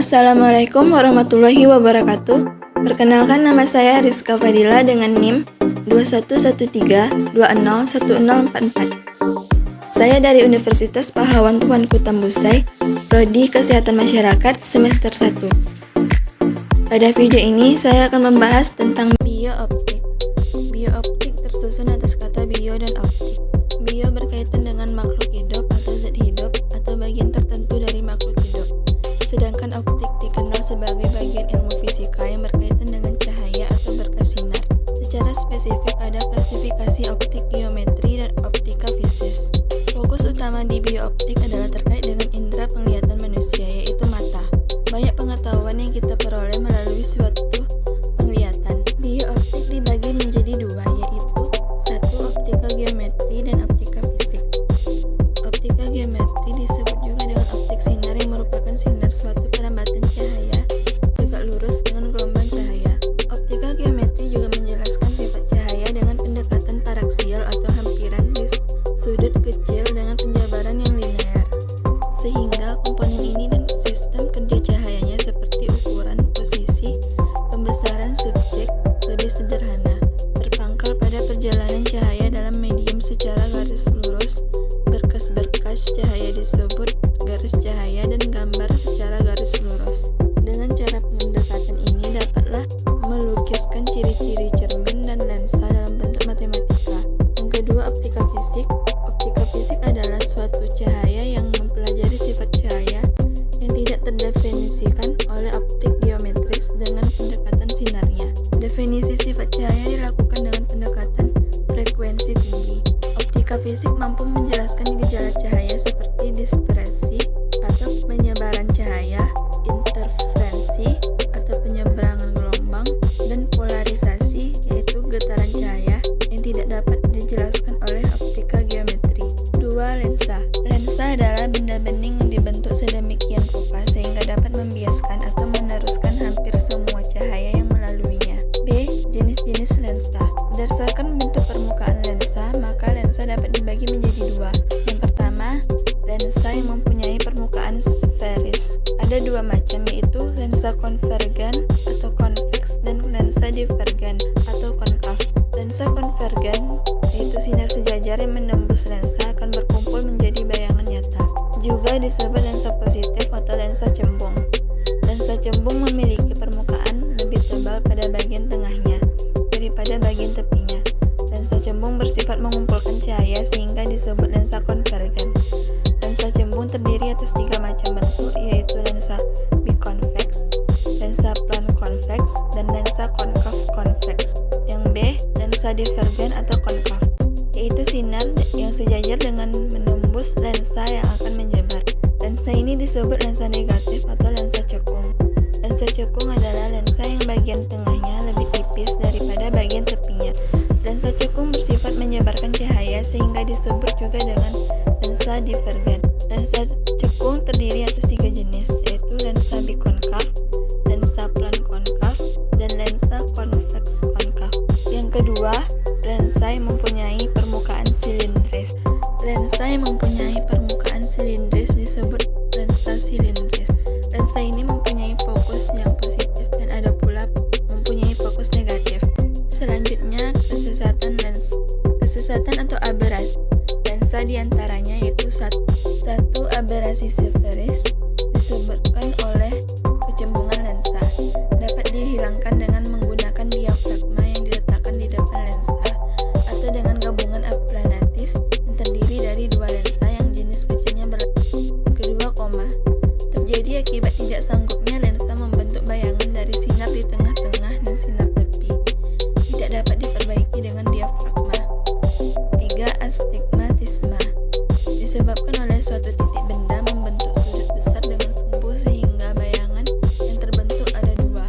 Assalamualaikum warahmatullahi wabarakatuh. Perkenalkan, nama saya Rizka Fadila dengan NIM 2113201044. Saya dari Universitas Pahlawan Tuanku Tambusai, Prodi Kesehatan Masyarakat semester 1. Pada video ini saya akan membahas tentang biooptik. Biooptik tersusun atas kata bio dan optik. Bio berkaitan dengan makhluk hidup atau zat hidup atau bagian tertentu dari makhluk hidup. Sedangkan optik dikenal sebagai bagian ilmu fisika yang berkaitan dengan cahaya atau berkas sinar. Secara spesifik ada klasifikasi optik geometri dan optika fisis. Fokus utama di biooptik adalah terkait dengan indera penglihatan manusia, yaitu mata. Banyak pengetahuan yang kita peroleh melalui suatu penglihatan. Biooptik dibagi menjadi dua, yaitu satu, optika geometri dan optika fisik. Optika geometri disebut juga dengan optik sinar yang merupakan sinar suatu perambatan cahaya tegak lurus dengan gelombang cahaya. Optika geometri juga menjelaskan sifat cahaya dengan pendekatan paraksial atau hampiran di sudut kecil dengan penjabaran yang linear, sehingga komponen ini dan sistem kerja cahayanya seperti ukuran, posisi, pembesaran subjek lebih sederhana, berpangkal pada perjalanan cahaya dalam medium secara garis lurus. Berkas cahaya disebut garis cahaya dan gambar secara garis lurus. Dengan cara pendekatan ini dapatlah melukiskan ciri-ciri cermin dan lensa dalam bentuk matematika. Yang kedua, optika fisik. Optika fisik adalah suatu cahaya yang mempelajari sifat cahaya yang tidak terdefinisikan oleh optik geometris dengan pendekatan sinarnya. Definisi sifat cahaya dilakukan dengan pendekatan frekuensi tinggi. Optika fisik mampu menjelaskan gejala cahaya seperti dispersi atau penyebaran cahaya, interferensi atau penyeberangan gelombang, dan polarisasi, yaitu getaran cahaya yang tidak dapat dijelaskan oleh optika geometri. 2. Lensa. Lensa adalah benda bening yang dibentuk sedemikian rupa sehingga dapat membiaskan atau meneruskan hampir semua cahaya yang melaluinya. B. Jenis-jenis lensa. Berdasarkan bentuk permukaan lensa, maka lensa dapat dibagi menjadi dua. Yang pertama, lensa yang mempunyai permukaan sferis. Ada dua macam, yaitu lensa konvergen atau konveks dan lensa divergen atau konkav. Lensa konvergen yaitu sinar sejajar yang menembus lensa akan berkumpul menjadi bayangan nyata. Juga disebut lensa positif atau lensa cembung. Lensa cembung memiliki permukaan lebih tebal pada bagian tengahnya daripada bagian tepinya. Lensa cembung bersifat mengumpulkan cahaya sehingga disebut lensa konvergen. Lensa cembung terdiri atas tiga macam bentuk, yaitu lensa bikonveks, lensa plan konveks, dan lensa konkav konveks. Yang B, lensa divergen atau konkav, yaitu sinar yang sejajar dengan menembus lensa yang akan menyebar. Lensa ini disebut lensa negatif atau lensa cekung. Lensa cekung adalah lensa yang bagian tengahnya lebih tipis daripada bagian tepinya. Lensa cekung bersifat menyebarkan cahaya sehingga disebut juga dengan lensa divergen. Lensa cekung terdiri atas tiga jenis, yaitu lensa bikonkav, lensa plan konkav, dan lensa konveks konkav. Yang kedua, lensa yang mempunyai permukaan silindris. Lensa yang mempunyai permukaan silindris disebut lensa silindris. Lensa ini mempunyai fokus yang positif dan ada pula mempunyai fokus negatif. Selanjutnya, kesesatan atau aberasi. Lensa diantaranya yaitu satu aberasi sferis disebabkan oleh kecembungan lensa. Dapat dihilangkan dengan menggunakan diafragma yang diletakkan di depan lensa atau dengan gabungan aplanatis yang terdiri dari dua lensa yang jenis kecilnya kedua, terjadi akibat tidak sanggupnya lensa membentuk bayangan dari sinar di tengah-tengah dan sinar tepi. Tidak dapat diperbaiki dengan diafragma. 3. Astigmatisme. Disebabkan oleh suatu titik benda membentuk sudut besar dengan sumbu sehingga bayangan yang terbentuk ada dua,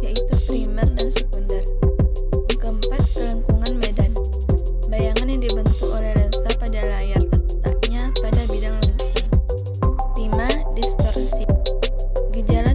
yaitu primer dan sekunder. Yang keempat, kelengkungan medan. Bayangan yang dibentuk oleh lensa pada layar letaknya pada bidang lengkung. 5. Distorsi. Gejala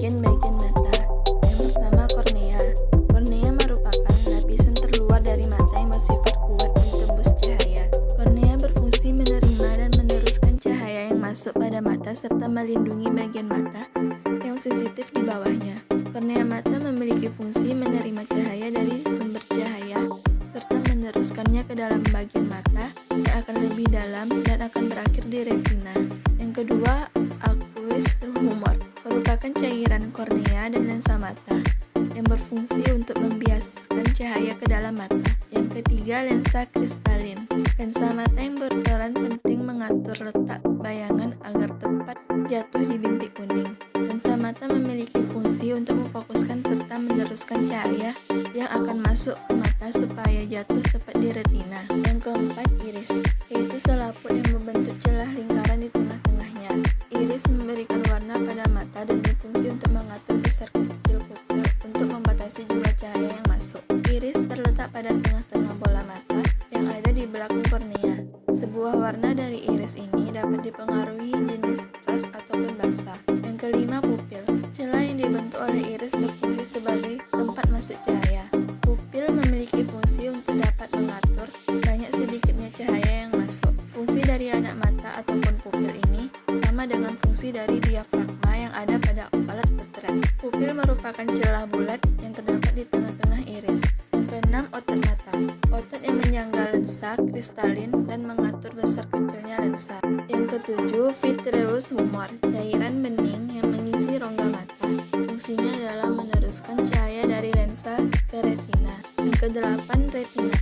bagian-bagian mata. Yang pertama, kornea. Kornea merupakan lapisan terluar dari mata yang bersifat kuat menembus cahaya. Kornea berfungsi menerima dan meneruskan cahaya yang masuk pada mata serta melindungi bagian mata yang sensitif di bawahnya. Kornea mata memiliki fungsi menerima cahaya dari sumber cahaya serta meneruskannya ke dalam bagian mata yang akan lebih dalam dan akan berakhir di retina. Yang kedua, aqueous humor merupakan cairan kornea dan lensa mata yang berfungsi untuk membiaskan cahaya ke dalam mata. Yang ketiga, lensa kristalin. Lensa mata yang berperan penting mengatur letak bayangan agar tepat jatuh di bintik kuning. Lensa mata memiliki fungsi untuk memfokuskan serta meneruskan cahaya yang akan masuk ke mata supaya jatuh tepat di retina. Yang keempat, iris, yaitu selaput yang membentuk celah lingkaran di tengah-tengahnya. Iris memberikan warna pada mata dan berfungsi untuk mengatur besar kecil pupil untuk membatasi jumlah cahaya yang masuk. Iris terletak pada tengah-tengah bola mata yang ada di belakang kornea. Sebuah warna dari iris ini dapat dipengaruhi jenis ras ataupun bangsa. Yang kelima, pupil. Celah yang dibentuk oleh iris berfungsi sebagai tempat masuk cahaya. Pupil memiliki fungsi untuk dapat mengatur banyak sedikitnya cahaya yang masuk. Fungsi dari anak mata ataupun pupil ini sama dengan fungsi dari diafragma yang ada pada alat potret. Pupil merupakan celah bulat yang terdapat di tengah-tengah iris. Yang keenam, otot mata. Otot yang menyangga lensa kristalin dan mengatur besar kecilnya lensa. Yang ketujuh, vitreous humor, cairan bening yang mengisi rongga mata. Fungsinya adalah meneruskan cahaya dari lensa ke retina. Yang kedelapan, retina.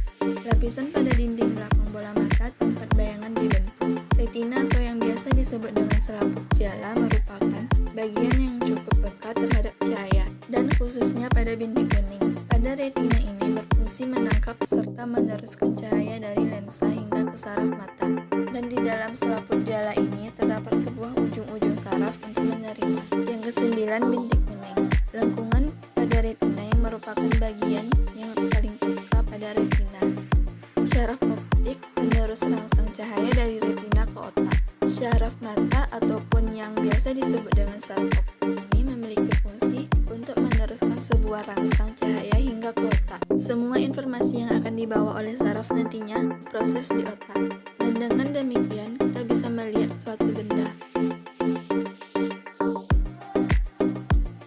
Lapisan pada dinding belakang bola mata tempat bayangan dibentuk. Retina atau yang biasa disebut dengan selaput jala merupakan bagian yang cukup peka terhadap cahaya dan khususnya pada bintik kuning. Pada retina ini berfungsi menangkap serta meneruskan cahaya dari lensa hingga ke saraf mata. Dan di dalam selaput jala ini terdapat sebuah ujung-ujung saraf untuk menerima. Yang kesembilan, bintik kuning. Lengkungan pada retina yang merupakan bagian yang paling peka pada retina. Syaraf optik penerus rangsang cahaya dari retina ke otak. Syaraf mata ataupun yang biasa disebut dengan saraf optik ini memiliki fungsi untuk meneruskan sebuah rangsang cahaya hingga ke otak. Semua informasi yang akan dibawa oleh saraf nantinya proses di otak. Dan dengan demikian kita bisa melihat suatu benda.